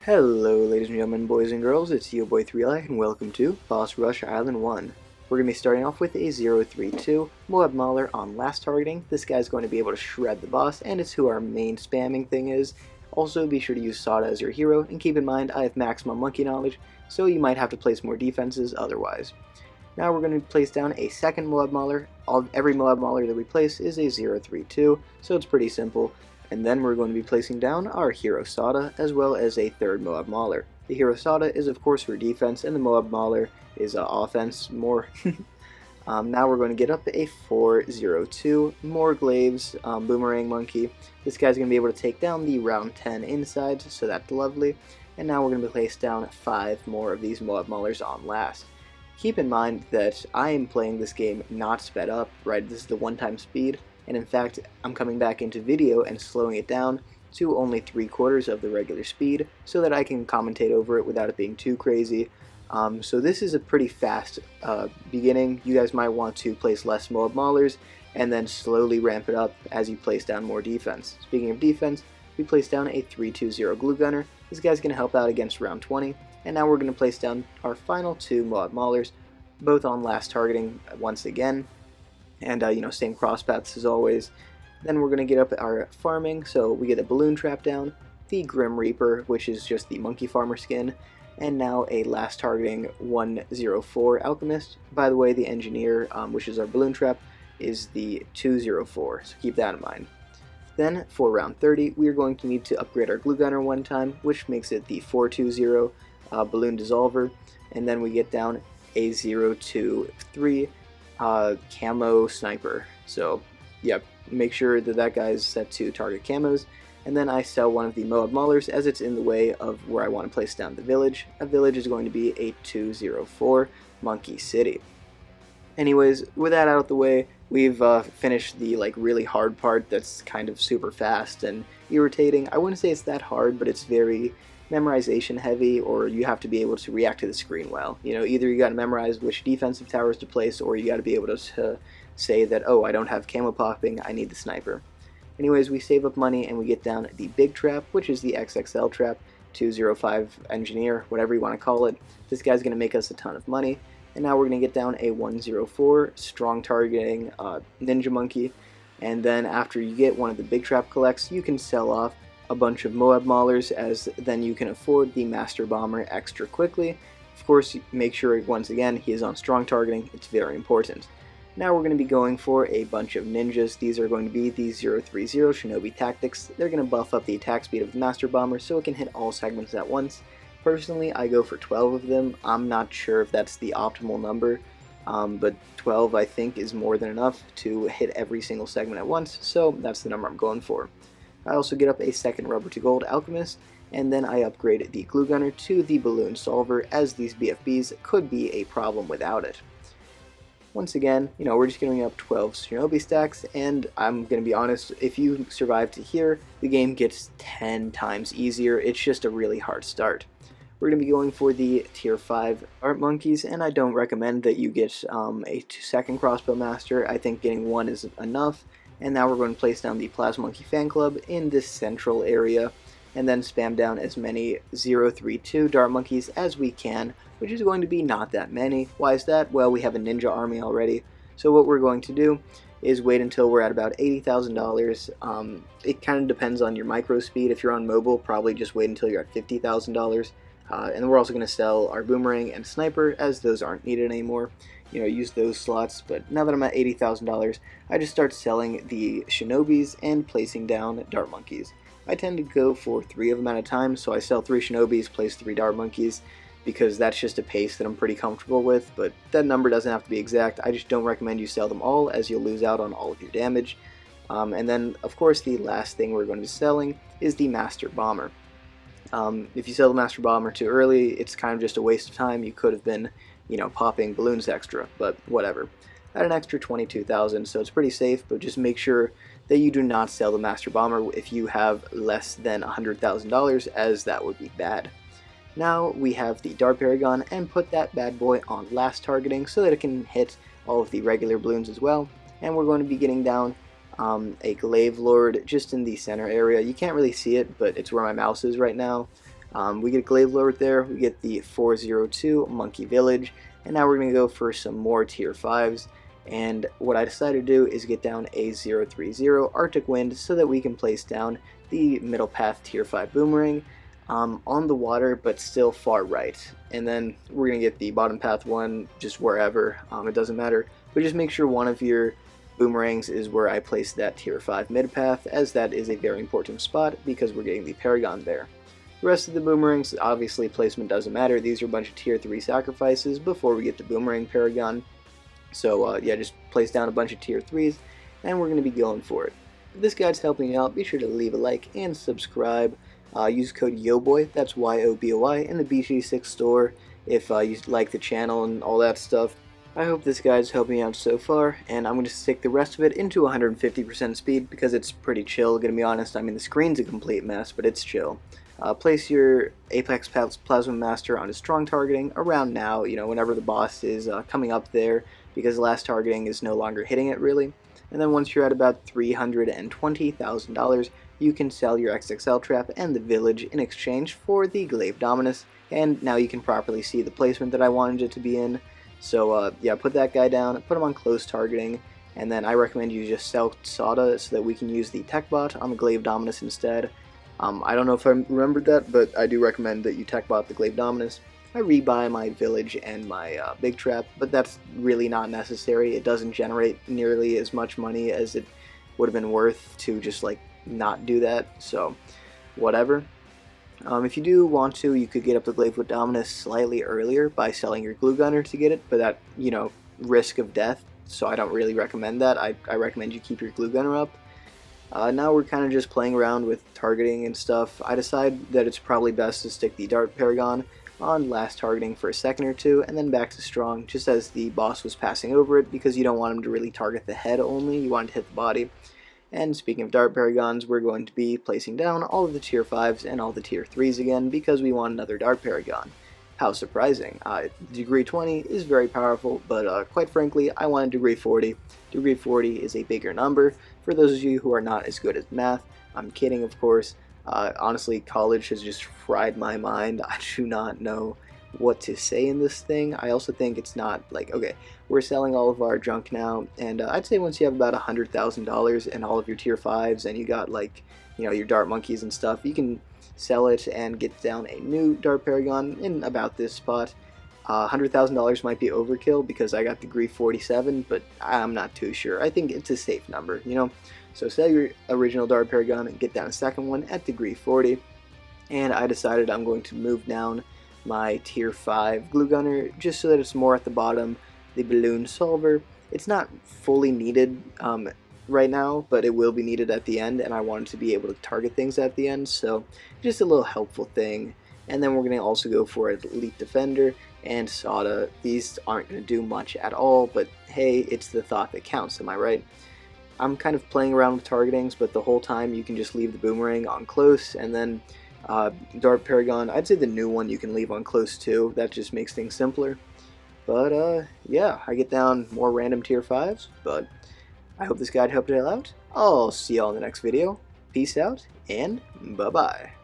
Hello ladies and gentlemen, boys and girls, it's YOBOI3I and welcome to Boss Rush Island 1. We're going to be starting off with a 032 Moab Mauler on last targeting. This guy's going to be able to shred the boss, and it's who our main spamming thing is. Also, be sure to use Sauda as your hero, and keep in mind I have maximum monkey knowledge, so you might have to place more defenses otherwise. Now we're going to place down a second Moab Mauler. Every Moab Mauler that we place is a 032, so it's pretty simple. And then we're going to be placing down our Hero Sauda, as well as a third Moab Mauler. The Hero Sauda is of course for defense, and the Moab Mauler is offense more. Now we're going to get up a 402, more glaives, Boomerang Monkey. This guy's going to be able to take down the round 10 insides, so that's lovely. And now we're going to place down 5 more of these Moab Maulers on last. Keep in mind that I am playing this game not sped up, right? This is the one-time speed. And in fact, I'm coming back into video and slowing it down to only 3/4 of the regular speed so that I can commentate over it without it being too crazy. So this is a pretty fast beginning. You guys might want to place less Moab Maulers and then slowly ramp it up as you place down more defense. Speaking of defense, we place down a 320 Glue Gunner. This guy's going to help out against round 20. And now we're going to place down our final 2 Moab Maulers, both on last targeting once again. And same cross paths as always. Then we're going to get up our farming, so we get a balloon trap down, the Grim Reaper, which is just the monkey farmer skin, and now a last targeting 104 alchemist. By the way, the engineer, which is our balloon trap, is the 204, so keep that in mind. Then for round 30, we are going to need to upgrade our glue gunner one time, which makes it the 420 balloon dissolver, and then we get down a 023 camo sniper. So yeah, make sure that that guy's set to target camos. And then I sell one of the Moab Maulers as it's in the way of where I want to place down the village. A village is going to be a 204 Monkey City. Anyways, with that out of the way, we've finished the really hard part that's kind of super fast and irritating. I wouldn't say it's that hard, but it's very memorization heavy, or you have to be able to react to the screen well. Either you got to memorize which defensive towers to place, or you got to be able to say that, oh, I don't have camo popping, I need the sniper. Anyways, we save up money and we get down the big trap, which is the XXL trap, 205 engineer, whatever you want to call it. This guy's going to make us a ton of money. And now we're going to get down a 104 strong targeting ninja monkey. And then after you get one of the big trap collects, you can sell off a bunch of Moab Maulers, as then you can afford the Master Bomber extra quickly. Of course, make sure once again he is on strong targeting, it's very important. Now we're going to be going for a bunch of ninjas. These are going to be the 030 Shinobi Tactics. They're going to buff up the attack speed of the Master Bomber so it can hit all segments at once. Personally, I go for 12 of them. I'm not sure if that's the optimal number, but 12 I think is more than enough to hit every single segment at once, so that's the number I'm going for. I also get up a second Rubber to Gold Alchemist, and then I upgrade the Glue Gunner to the Balloon Solver, as these BFBs could be a problem without it. Once again, we're just getting up 12 Shinobi stacks, and I'm going to be honest, if you survive to here, the game gets 10 times easier. It's just a really hard start. We're going to be going for the Tier 5 Art Monkeys, and I don't recommend that you get a second Crossbow Master. I think getting one is enough. And now we're going to place down the Plasma Monkey Fan Club in this central area, and then spam down as many 032 Dart Monkeys as we can, which is going to be not that many. Why is that? Well, we have a ninja army already. So what we're going to do is wait until we're at about $80,000. It kind of depends on your micro speed. If you're on mobile, probably just wait until you're at $50,000. And we're also going to sell our Boomerang and Sniper, as those aren't needed anymore. Use those slots. But now that I'm at $80,000, I just start selling the Shinobis and placing down Dart Monkeys. I tend to go for 3 of them at a time, so I sell 3 Shinobis, place 3 Dart Monkeys, because that's just a pace that I'm pretty comfortable with, but that number doesn't have to be exact. I just don't recommend you sell them all, as you'll lose out on all of your damage. And then, of course, the last thing we're going to be selling is the Master Bomber. If you sell the Master Bomber too early, it's kind of just a waste of time. You could have been, popping balloons extra, but whatever. At an extra 22,000, so it's pretty safe, but just make sure that you do not sell the Master Bomber if you have less than $100,000, as that would be bad. Now we have the Dart Paragon, and put that bad boy on last targeting so that it can hit all of the regular balloons as well. And we're going to be getting down a Glaive Lord just in the center area. You can't really see it, but it's where my mouse is right now. We get a Glaive Lord there, we get the 402 Monkey Village, and now we're going to go for some more tier 5s. And what I decided to do is get down a 030 Arctic Wind so that we can place down the middle path tier 5 Boomerang on the water, but still far right. And then we're going to get the bottom path one just wherever, it doesn't matter. But just make sure one of your boomerangs is where I place that tier 5 mid path, as that is a very important spot because we're getting the Paragon there. The rest of the boomerangs, obviously placement doesn't matter. These are a bunch of tier 3 sacrifices before we get the Boomerang Paragon. So yeah, just place down a bunch of tier 3s, and we're going to be going for it. If this guide's helping you out, be sure to leave a like and subscribe. Use code YOBOI, that's YOBOI, in the BTD6 store if you like the channel and all that stuff. I hope this guide's helping you out so far, and I'm going to stick the rest of it into 150% speed because it's pretty chill, gonna be honest. I mean, the screen's a complete mess, but it's chill. Place your Apex Plasma Master on a strong targeting around now, whenever the boss is coming up there, because last targeting is no longer hitting it really. And then once you're at about $320,000, you can sell your XXL Trap and the Village in exchange for the Glaive Dominus, and now you can properly see the placement that I wanted it to be in. So yeah, put that guy down, put him on close targeting, and then I recommend you just sell Sauda so that we can use the Tech Bot on the Glaive Dominus instead. I don't know if I remembered that, but I do recommend that you Tech Bot the Glaive Dominus. I rebuy my Village and my Big Trap, but that's really not necessary. It doesn't generate nearly as much money as it would have been worth to just like not do that, so whatever. If you do want to, you could get up the Glaive Dominus slightly earlier by selling your Glue Gunner to get it, but that, risk of death, so I don't really recommend that. I recommend you keep your Glue Gunner up. Now we're kind of just playing around with targeting and stuff. I decide that it's probably best to stick the Dart Paragon on last targeting for a second or two, and then back to strong, just as the boss was passing over it, because you don't want him to really target the head only, you want him to hit the body. And speaking of Dart Paragons, we're going to be placing down all of the tier 5s and all the tier 3s again, because we want another Dart Paragon. How surprising. Degree 20 is very powerful, but quite frankly, I wanted degree 40. Degree 40 is a bigger number. For those of you who are not as good at math, I'm kidding, of course. Honestly, college has just fried my mind. I do not know what to say in this thing. I also think it's not like, okay, we're selling all of our junk now, and I'd say once you have about $100,000 in all of your tier 5s and you got like, your Dart Monkeys and stuff, you can sell it and get down a new Dart Paragon in about this spot. $100,000 might be overkill because I got degree 47, but I'm not too sure. I think it's a safe number, So sell your original Dart Paragon and get down a second one at degree 40. And I decided I'm going to move down my tier 5 Glue Gunner just so that it's more at the bottom. The Balloon Solver, it's not fully needed right now, but it will be needed at the end, and I wanted to be able to target things at the end, so just a little helpful thing. And then we're going to also go for Elite Defender and Sauda. These aren't going to do much at all, but hey, it's the thought that counts, am I right? I'm kind of playing around with targetings, but the whole time you can just leave the Boomerang on close, and then Dart Paragon, I'd say the new one you can leave on close too. That just makes things simpler. But yeah, I get down more random tier 5s, but I hope this guide helped you out. I'll see y'all in the next video. Peace out, and bye-bye.